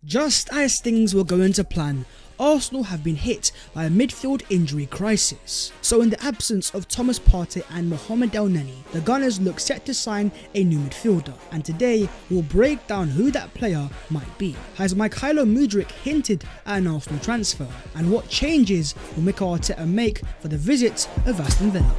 Just as things were going to plan, Arsenal have been hit by a midfield injury crisis. So in the absence of Thomas Partey and Mohamed Elneny, the Gunners look set to sign a new midfielder, and today we'll break down who that player might be. Has Mykhaylo Mudryk hinted at an Arsenal transfer, and what changes will Mikel Arteta make for the visit of Aston Villa?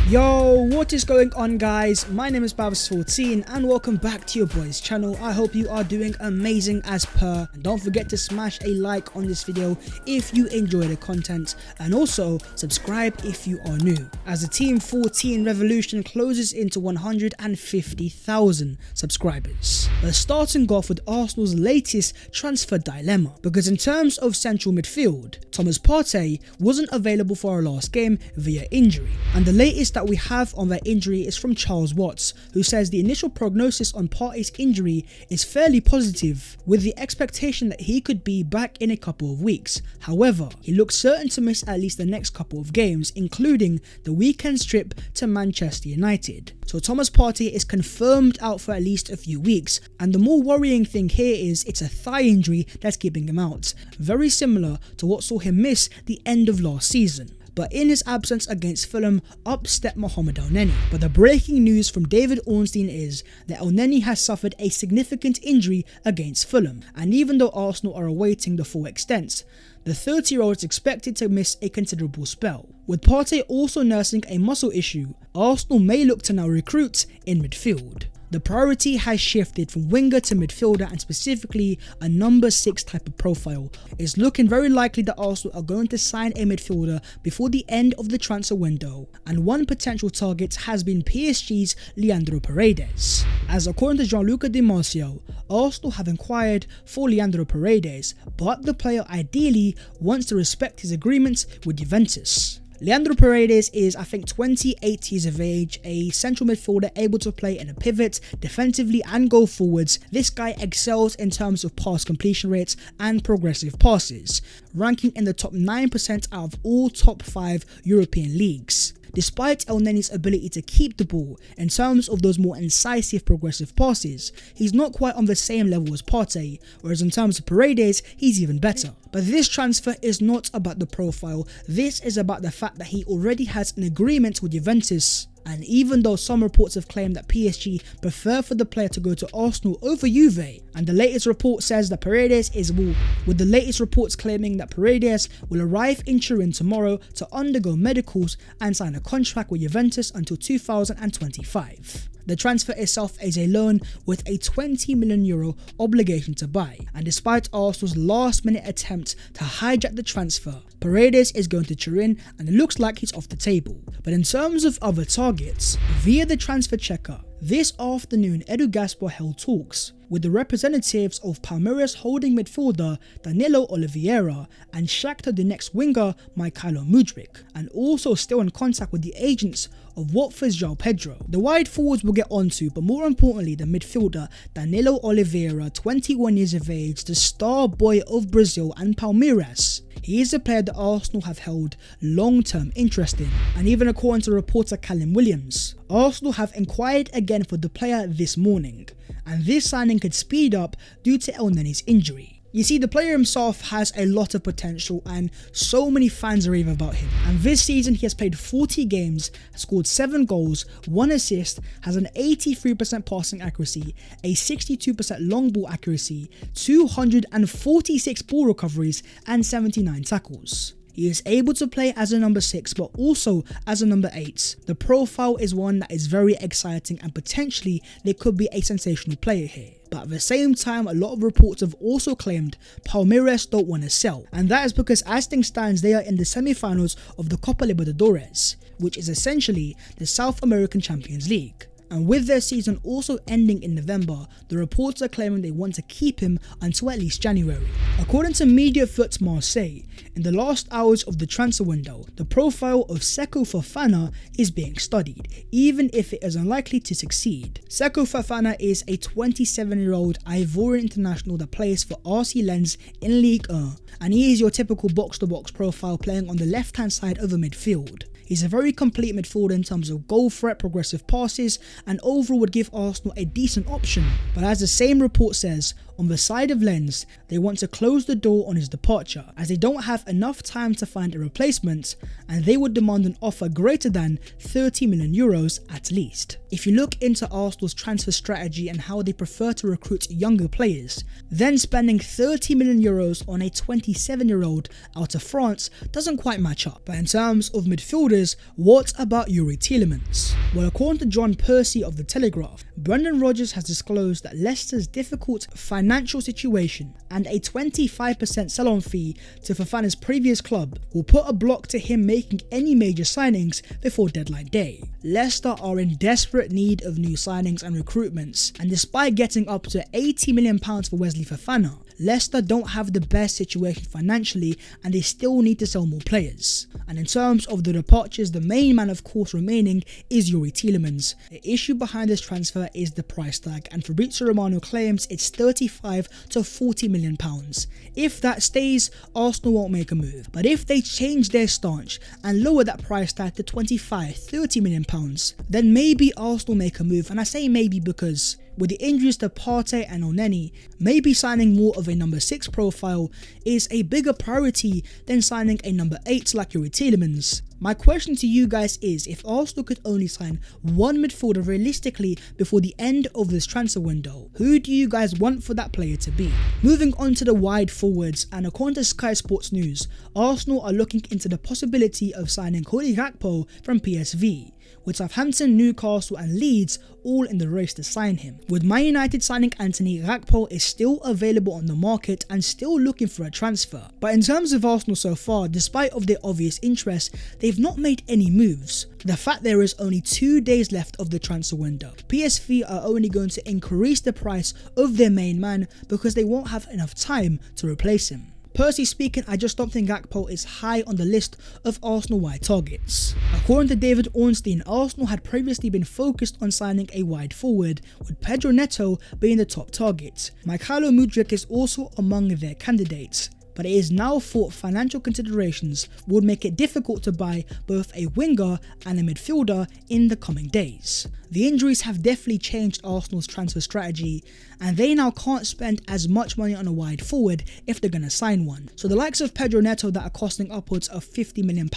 Yo, what is going on guys? My name is Bavs14 and welcome back to your boys channel. I hope you are doing amazing as per, and don't forget to smash a like on this video if you enjoy the content, and also subscribe if you are new, as the Team 14 revolution closes into 150,000 subscribers. But starting off with Arsenal's latest transfer dilemma, because in terms of central midfield, Thomas Partey wasn't available for our last game via injury, and the latest that we have on that injury is from Charles Watts, who says the initial prognosis on Partey's injury is fairly positive, with the expectation that he could be back in a couple of weeks. However, he looks certain to miss at least the next couple of games, including the weekend's trip to Manchester United. So Thomas Partey is confirmed out for at least a few weeks, and the more worrying thing here is it's a thigh injury that's keeping him out, very similar to what saw him miss the end of last season. But in his absence against Fulham, up stepped Mohamed Elneny. But the breaking news from David Ornstein is that Elneny has suffered a significant injury against Fulham, and even though Arsenal are awaiting the full extent, the 30-year-old is expected to miss a considerable spell. With Partey also nursing a muscle issue, Arsenal may look to now recruit in midfield. The priority has shifted from winger to midfielder, and specifically a number 6 type of profile. It's looking very likely that Arsenal are going to sign a midfielder before the end of the transfer window, and one potential target has been PSG's Leandro Paredes. As according to Gianluca Di Marzio, Arsenal have inquired for Leandro Paredes, but the player ideally wants to respect his agreement with Juventus. Leandro Paredes is, I think, 28 years of age, a central midfielder able to play in a pivot, defensively and go forwards. This guy excels in terms of pass completion rates and progressive passes, ranking in the top 9% out of all top 5 European leagues. Despite Elneny's ability to keep the ball, in terms of those more incisive progressive passes, he's not quite on the same level as Partey, whereas in terms of Paredes, he's even better. But this transfer is not about the profile, this is about the fact that he already has an agreement with Juventus. And even though some reports have claimed that PSG prefer for the player to go to Arsenal over Juve, and the latest report says that Paredes is with the latest reports claiming that Paredes will arrive in Turin tomorrow to undergo medicals and sign a contract with Juventus until 2025. The transfer itself is a loan with a €20 million obligation to buy, and despite Arsenal's last-minute attempt to hijack the transfer, Paredes is going to Turin and it looks like he's off the table. But in terms of other targets, via the transfer checker, this afternoon Edu Gaspar held talks with the representatives of Palmeiras holding midfielder Danilo Oliveira and Shakhtar Donetsk winger Mykhaylo Mudryk, and also still in contact with the agents of Watford's João Pedro. The wide forwards we'll get onto, but more importantly the midfielder Danilo Oliveira, 21 years of age, the star boy of Brazil and Palmeiras. He is a player that Arsenal have held long-term interest in, and even according to reporter Callum Williams, Arsenal have inquired again for the player this morning, and this signing could speed up due to Elneny's injury. You see, the player himself has a lot of potential and so many fans rave about him. And this season he has played 40 games, scored 7 goals, 1 assist, has an 83% passing accuracy, a 62% long ball accuracy, 246 ball recoveries and 79 tackles. He is able to play as a number 6 but also as a number 8. The profile is one that is very exciting, and potentially there could be a sensational player here. But at the same time, a lot of reports have also claimed Palmeiras don't want to sell, and that is because as things stands they are in the semi-finals of the Copa Libertadores, which is essentially the South American Champions League. And with their season also ending in November, the reports are claiming they want to keep him until at least January. According to Media Foot Marseille, in the last hours of the transfer window, the profile of Seko Fofana is being studied, even if it is unlikely to succeed. Seko Fofana is a 27-year-old Ivorian international that plays for RC Lens in Ligue 1, and he is your typical box-to-box profile playing on the left-hand side of the midfield. He's a very complete midfielder in terms of goal threat, progressive passes, and overall would give Arsenal a decent option. But as the same report says, on the side of Lens, they want to close the door on his departure, as they don't have enough time to find a replacement, and they would demand an offer greater than 30 million euros at least. If you look into Arsenal's transfer strategy and how they prefer to recruit younger players, then spending 30 million euros on a 27-year-old out of France doesn't quite match up. But in terms of midfielders, what about Youri Tielemans? Well, according to John Percy of The Telegraph, Brendan Rodgers has disclosed that Leicester's difficult financial situation and a 25% sell-on fee to Fofana's previous club will put a block to him making any major signings before deadline day. Leicester are in desperate need of new signings and recruitments, and despite getting up to £80 million for Wesley Fofana, Leicester don't have the best situation financially and they still need to sell more players. And in terms of the departures, the main man of course remaining is Youri Tielemans. The issue behind this transfer is the price tag, and Fabrizio Romano claims it's 35 to 40 million pounds. If that stays, Arsenal won't make a move, but if they change their stance and lower that price tag to 25-30 million pounds, then maybe Arsenal make a move. And I say maybe because with the injuries to Partey and Oneni, maybe signing more of a number 6 profile is a bigger priority than signing a number 8 like Youri Tielemans. My question to you guys is, if Arsenal could only sign one midfielder realistically before the end of this transfer window, who do you guys want for that player to be? Moving on to the wide forwards, and according to Sky Sports News, Arsenal are looking into the possibility of signing Cody Gakpo from PSV, with Southampton, Newcastle and Leeds all in the race to sign him. With Man United signing Anthony, Gakpo is still available on the market and still looking for a transfer. But in terms of Arsenal so far, despite of their obvious interest, they've not made any moves. The fact there is only 2 days left of the transfer window, PSV are only going to increase the price of their main man because they won't have enough time to replace him. Personally speaking, I just don't think Gakpo is high on the list of Arsenal-wide targets. According to David Ornstein, Arsenal had previously been focused on signing a wide forward, with Pedro Neto being the top target. Mykhaylo Mudryk is also among their candidates, but it is now thought financial considerations would make it difficult to buy both a winger and a midfielder in the coming days. The injuries have definitely changed Arsenal's transfer strategy, and they now can't spend as much money on a wide forward if they're going to sign one. So the likes of Pedro Neto that are costing upwards of £50 million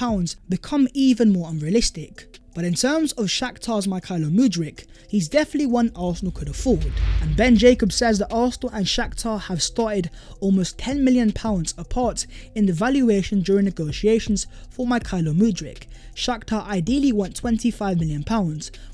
become even more unrealistic. But in terms of Shakhtar's Mykhailo Mudryk, he's definitely one Arsenal could afford. And Ben Jacobs says that Arsenal and Shakhtar have started almost £10 million apart in the valuation during negotiations for Mykhailo Mudryk. Shakhtar ideally want £25 million,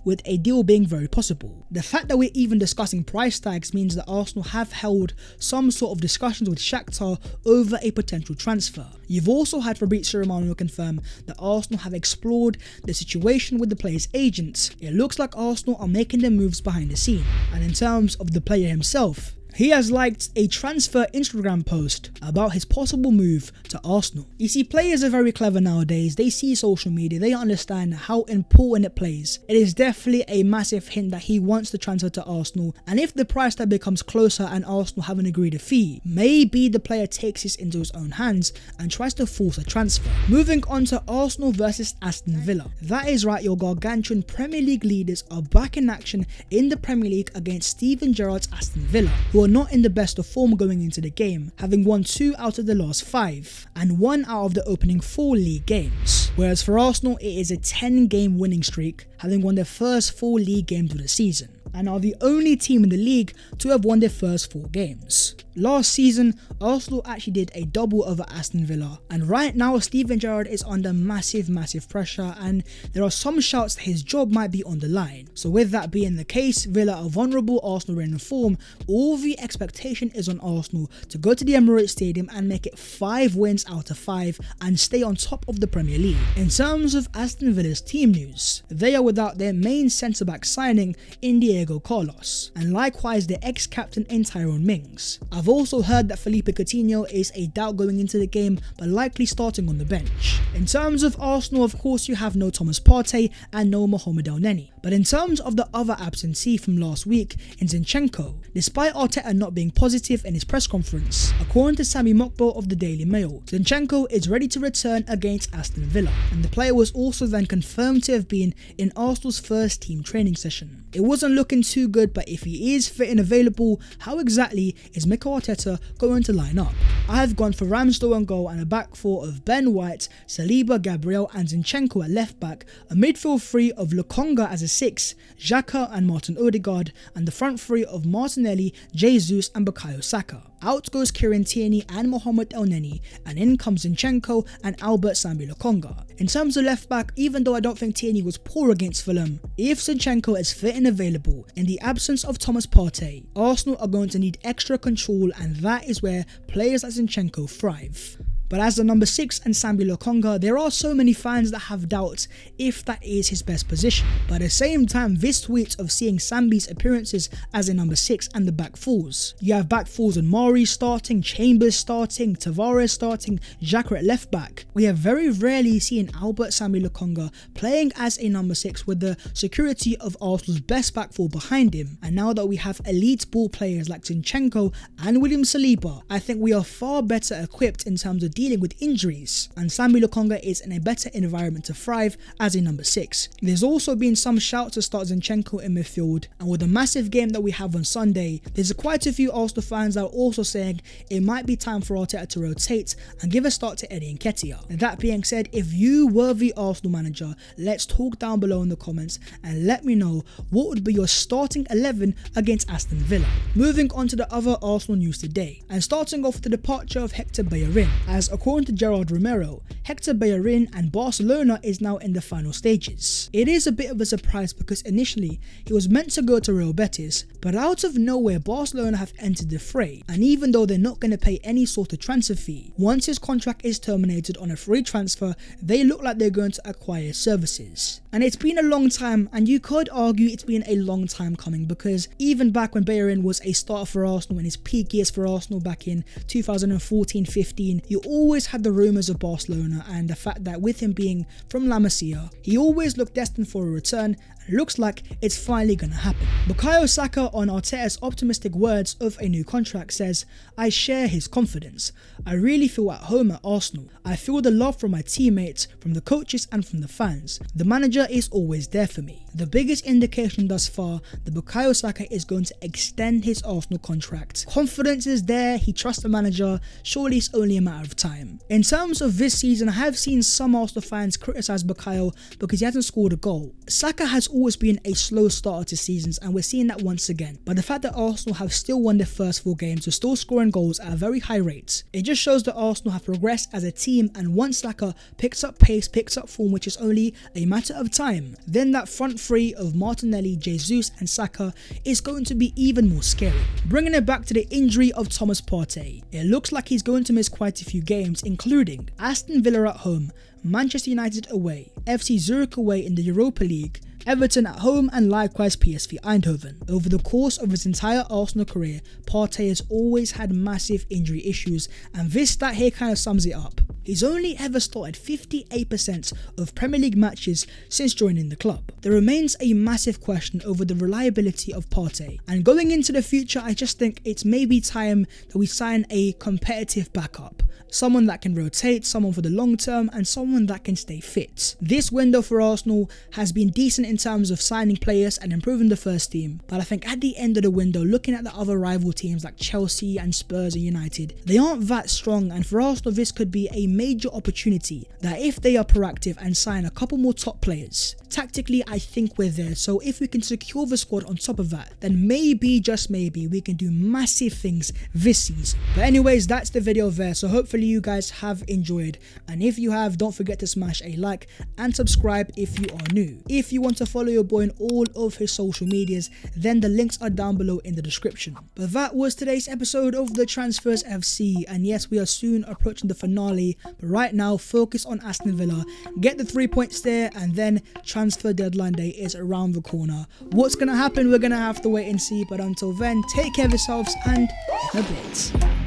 with a deal being very possible. The fact that we're even discussing price tags means that Arsenal have held some sort of discussions with Shakhtar over a potential transfer. You've also had Fabrizio Romano confirm that Arsenal have explored the situation with the player's agents. It looks like Arsenal are making their moves behind the scene. And in terms of the player himself, he has liked a transfer Instagram post about his possible move to Arsenal. You see, players are very clever nowadays. They see social media, they understand how important it plays. It is definitely a massive hint that he wants to transfer to Arsenal, and if the price tag becomes closer and Arsenal haven't agreed a fee, maybe the player takes this into his own hands and tries to force a transfer. Moving on to Arsenal versus Aston Villa. That is right, your gargantuan Premier League leaders are back in action in the Premier League against Steven Gerrard's Aston Villa, who are not in the best of form going into the game, having won 2 out of the last 5 and 1 out of the opening 4 league games. Whereas for Arsenal, it is a 10-game winning streak, having won their first 4 league games of the season, and are the only team in the league to have won their first 4 games. Last season, Arsenal actually did a double over Aston Villa, and right now Steven Gerrard is under massive pressure, and there are some shouts that his job might be on the line. So with that being the case, Villa are vulnerable, Arsenal are in form. All the expectation is on Arsenal to go to the Emirates Stadium and make it 5 wins out of 5 and stay on top of the Premier League. In terms of Aston Villa's team news, they are without their main centre-back signing in the Diego Carlos, and likewise the ex-captain in Tyrone Mings. I've also heard that Felipe Coutinho is a doubt going into the game, but likely starting on the bench. In terms of Arsenal, of course, you have no Thomas Partey and no Mohamed Elneny. But in terms of the other absentee from last week in Zinchenko, despite Arteta not being positive in his press conference, according to Sami Mokbo of the Daily Mail, Zinchenko is ready to return against Aston Villa, and the player was also then confirmed to have been in Arsenal's first team training session. It wasn't looking too good, but if he is fit and available, how exactly is Mikel Arteta going to line up? I have gone for Ramsdale on goal and a back four of Ben White, Saliba, Gabriel and Zinchenko at left back, a midfield three of Lokonga as a 6, Xhaka and Martin Odegaard, and the front three of Martinelli, Jesus and Bukayo Saka. Out goes Kieran Tierney and Mohamed Elneny, and in comes Zinchenko and Albert Sambi Lokonga. In terms of left back, even though I don't think Tierney was poor against Fulham, if Zinchenko is fit and available, in the absence of Thomas Partey, Arsenal are going to need extra control, and that is where players like Zinchenko thrive. But as the number 6 and Sambi Lokonga, there are so many fans that have doubts if that is his best position. But at the same time, this tweet of seeing Sambi's appearances as a number 6 and the back fours. You have back fours and Mari starting, Chambers starting, Tavares starting, Xhaka at left back. We have very rarely seen Albert Sambi Lokonga playing as a number 6 with the security of Arsenal's best back four behind him. And now that we have elite ball players like Zinchenko and William Saliba, I think we are far better equipped in terms of dealing with injuries, and Sambi Lokonga is in a better environment to thrive as a number 6. There's also been some shouts to start Zinchenko in midfield, and with the massive game that we have on Sunday, there's quite a few Arsenal fans that are also saying it might be time for Arteta to rotate and give a start to Eddie Nketiah. And that being said, if you were the Arsenal manager, let's talk down below in the comments and let me know what would be your starting 11 against Aston Villa. Moving on to the other Arsenal news today, and starting off with the departure of Hector Bellerin, as according to Gerard Romero, Hector Bellerin and Barcelona is now in the final stages. It is a bit of a surprise because initially he was meant to go to Real Betis, but out of nowhere Barcelona have entered the fray, and even though they're not going to pay any sort of transfer fee, once his contract is terminated on a free transfer, they look like they're going to acquire his services. And it's been a long time, and you could argue it's been a long time coming, because even back when Bellerin was a starter for Arsenal in his peak years for Arsenal back in 2014-15, you always had the rumours of Barcelona and the fact that with him being from La Masia, he always looked destined for a return, and looks like it's finally gonna happen. Bukayo Saka, on Arteta's optimistic words of a new contract, says, "I share his confidence. I really feel at home at Arsenal. I feel the love from my teammates, from the coaches and from the fans. The manager is always there for me." The biggest indication thus far that Bukayo Saka is going to extend his Arsenal contract. Confidence is there, he trusts the manager, surely it's only a matter of time. In terms of this season, I have seen some Arsenal fans criticise Bukayo because he hasn't scored a goal. Saka has always been a slow starter to seasons, and we're seeing that once again. But the fact that Arsenal have still won their first 4 games, are still scoring goals at a very high rate, it just shows that Arsenal have progressed as a team, and once Saka picks up pace, picks up form, which is only a matter of time, then that front three of Martinelli, Jesus and Saka is going to be even more scary. Bringing it back to the injury of Thomas Partey, it looks like he's going to miss quite a few games, including Aston Villa at home, Manchester United away, FC Zurich away in the Europa League, Everton at home and likewise PSV Eindhoven. Over the course of his entire Arsenal career, Partey has always had massive injury issues, and this stat here kind of sums it up. He's only ever started 58% of Premier League matches since joining the club. There remains a massive question over the reliability of Partey, and going into the future, I just think it's maybe time that we sign a competitive backup. Someone that can rotate, someone for the long term, and someone that can stay fit. This window for Arsenal has been decent in terms of signing players and improving the first team, but I think at the end of the window, looking at the other rival teams like Chelsea and Spurs and United, they aren't that strong, and for Arsenal this could be a major opportunity that if they are proactive and sign a couple more top players. Tactically, I think we're there, so if we can secure the squad on top of that, then maybe, just maybe, we can do massive things this season. But anyways, that's the video there, so hopefully you guys have enjoyed, and if you have, don't forget to smash a like and subscribe if you are new. If you want to follow your boy on all of his social medias, then the links are down below in the description. But that was today's episode of the Transfers FC, and yes, we are soon approaching the finale, but right now focus on Aston Villa, get the 3 points there, and then try transfer deadline day is around the corner. What's going to happen? We're going to have to wait and see. But until then, take care of yourselves and in a bit.